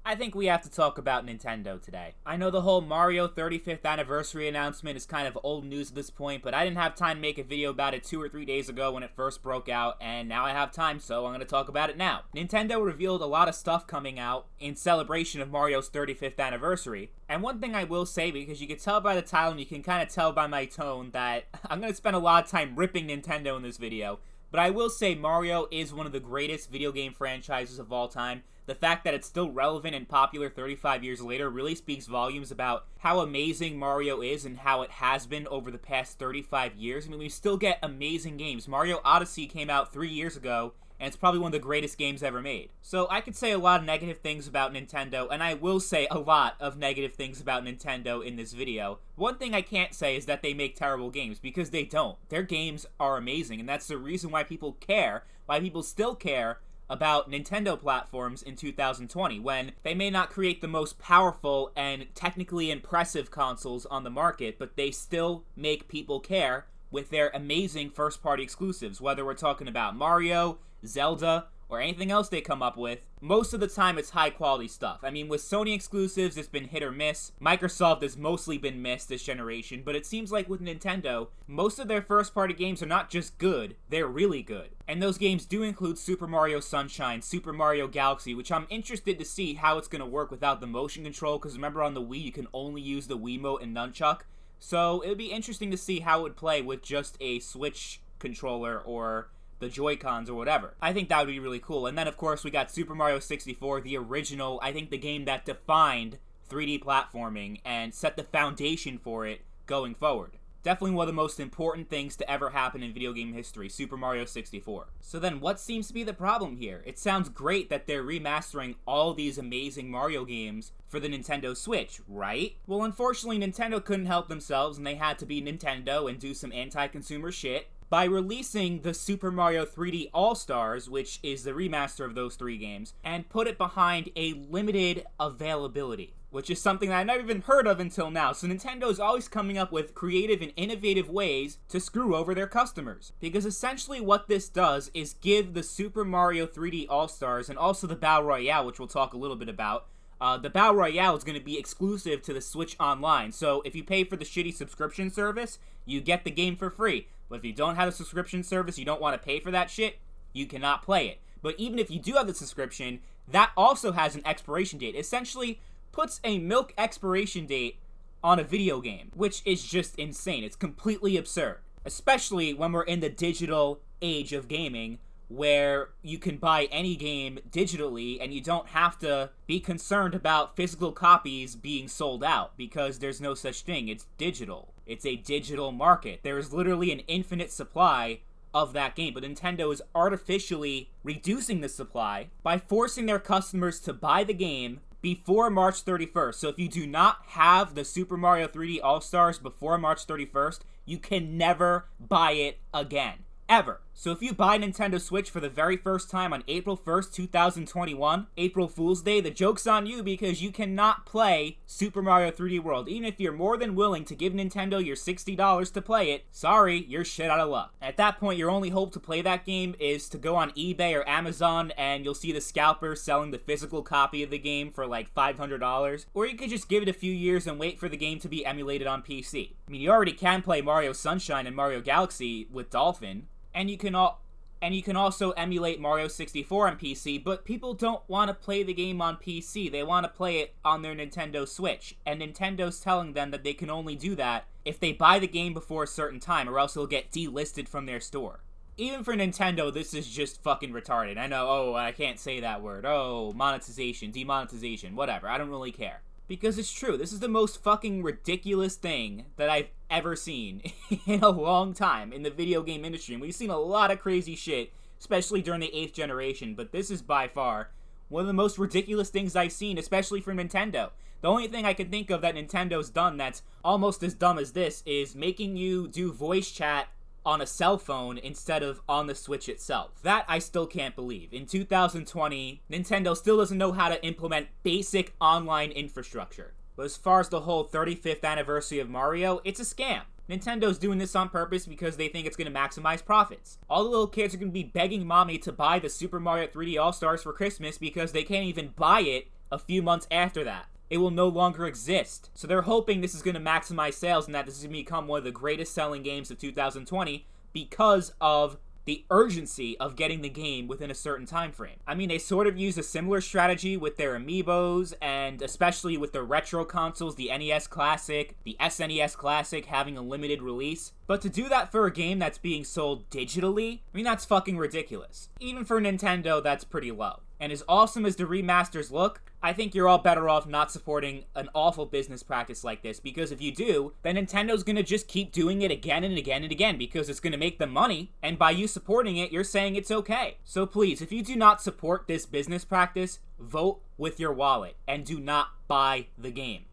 I think we have to talk about Nintendo today. I know the whole Mario 35th anniversary announcement is kind of old news at this point, but I didn't have time to make a video about it 2 or 3 days ago when it first broke out, and now I have time, so I'm going to talk about it now. Nintendo revealed a lot of stuff coming out in celebration of Mario's 35th anniversary, and one thing I will say, because you can tell by the title and you can kind of tell by my tone that I'm going to spend a lot of time ripping Nintendo in this video, but I will say Mario is one of the greatest video game franchises of all time. The fact that it's still relevant and popular 35 years later really speaks volumes about how amazing Mario is and how it has been over the past 35 years. I mean, we still get amazing games. Mario Odyssey came out 3 years ago, and it's probably one of the greatest games ever made. So I could say a lot of negative things about Nintendo, and I will say a lot of negative things about Nintendo in this video. One thing I can't say is that they make terrible games, because they don't. Their games are amazing, and that's the reason why people care, why people still care about Nintendo platforms in 2020, when they may not create the most powerful and technically impressive consoles on the market, but they still make people care with their amazing first-party exclusives, whether we're talking about Mario, Zelda, or anything else they come up with. Most of the time, it's high-quality stuff. I mean, with Sony exclusives, it's been hit or miss. Microsoft has mostly been missed this generation, but it seems like with Nintendo, most of their first-party games are not just good, they're really good. And those games do include Super Mario Sunshine, Super Mario Galaxy, which I'm interested to see how it's going to work without the motion control, because remember on the Wii, you can only use the Wiimote and Nunchuck. So it would be interesting to see how it would play with just a Switch controller or the Joy-Cons or whatever. I think that would be really cool. And then, of course, we got Super Mario 64, the original, I think the game that defined 3D platforming and set the foundation for it going forward. Definitely one of the most important things to ever happen in video game history, Super Mario 64. So then, what seems to be the problem here? It sounds great that they're remastering all these amazing Mario games for the Nintendo Switch, right? Well, unfortunately, Nintendo couldn't help themselves, and they had to be Nintendo and do some anti-consumer shit by releasing the Super Mario 3D All-Stars, which is the remaster of those 3 games, and put it behind a limited availability, which is something that I never even heard of until now. So Nintendo is always coming up with creative and innovative ways to screw over their customers. Because essentially what this does is give the Super Mario 3D All-Stars and also the Battle Royale, which we'll talk a little bit about, the Battle Royale is going to be exclusive to the Switch Online. So if you pay for the shitty subscription service, you get the game for free. But if you don't have a subscription service, you don't want to pay for that shit, you cannot play it. But even if you do have the subscription, that also has an expiration date. Essentially puts a milk expiration date on a video game, which is just insane. It's completely absurd. Especially when we're in the digital age of gaming, where you can buy any game digitally and you don't have to be concerned about physical copies being sold out, because there's no such thing. It's digital. It's a digital market. There is literally an infinite supply of that game, but Nintendo is artificially reducing the supply by forcing their customers to buy the game before March 31st. So if you do not have the Super Mario 3D All-Stars before March 31st, you can never buy it again. Ever. So if you buy Nintendo Switch for the very first time on April 1st, 2021, April Fool's Day, the joke's on you, because you cannot play Super Mario 3D World. Even if you're more than willing to give Nintendo your $60 to play it, sorry, you're shit out of luck. At that point, your only hope to play that game is to go on eBay or Amazon and you'll see the scalper selling the physical copy of the game for like $500. Or you could just give it a few years and wait for the game to be emulated on PC. I mean, you already can play Mario Sunshine and Mario Galaxy with Dolphin, and you can also emulate Mario 64 on PC, but people don't want to play the game on PC. They want to play it on their Nintendo Switch, and Nintendo's telling them that they can only do that if they buy the game before a certain time, or else it'll get delisted from their store. Even for Nintendo, this is just fucking retarded. I know, I can't say that word. Monetization, demonetization, whatever. I don't really care. Because it's true, this is the most fucking ridiculous thing that I've ever seen in a long time in the video game industry. And we've seen a lot of crazy shit, especially during the 8th generation, but this is by far one of the most ridiculous things I've seen, especially from Nintendo. The only thing I can think of that Nintendo's done that's almost as dumb as this is making you do voice chat on a cell phone instead of on the Switch itself. That I still can't believe. In 2020, Nintendo still doesn't know how to implement basic online infrastructure. But as far as the whole 35th anniversary of Mario, it's a scam. Nintendo's doing this on purpose because they think it's going to maximize profits. All the little kids are going to be begging mommy to buy the Super Mario 3D All-Stars for Christmas because they can't even buy it a few months after that. It will no longer exist. So they're hoping this is going to maximize sales and that this is going to become one of the greatest selling games of 2020 because of the urgency of getting the game within a certain time frame. I mean, they sort of use a similar strategy with their amiibos, and especially with the retro consoles, the NES Classic, the SNES Classic having a limited release. But to do that for a game that's being sold digitally, I mean, that's fucking ridiculous. Even for Nintendo, that's pretty low. And as awesome as the remasters look, I think you're all better off not supporting an awful business practice like this, because if you do, then Nintendo's gonna just keep doing it again and again and again because it's gonna make them money, and by you supporting it, you're saying it's okay. So please, if you do not support this business practice, vote with your wallet and do not buy the game.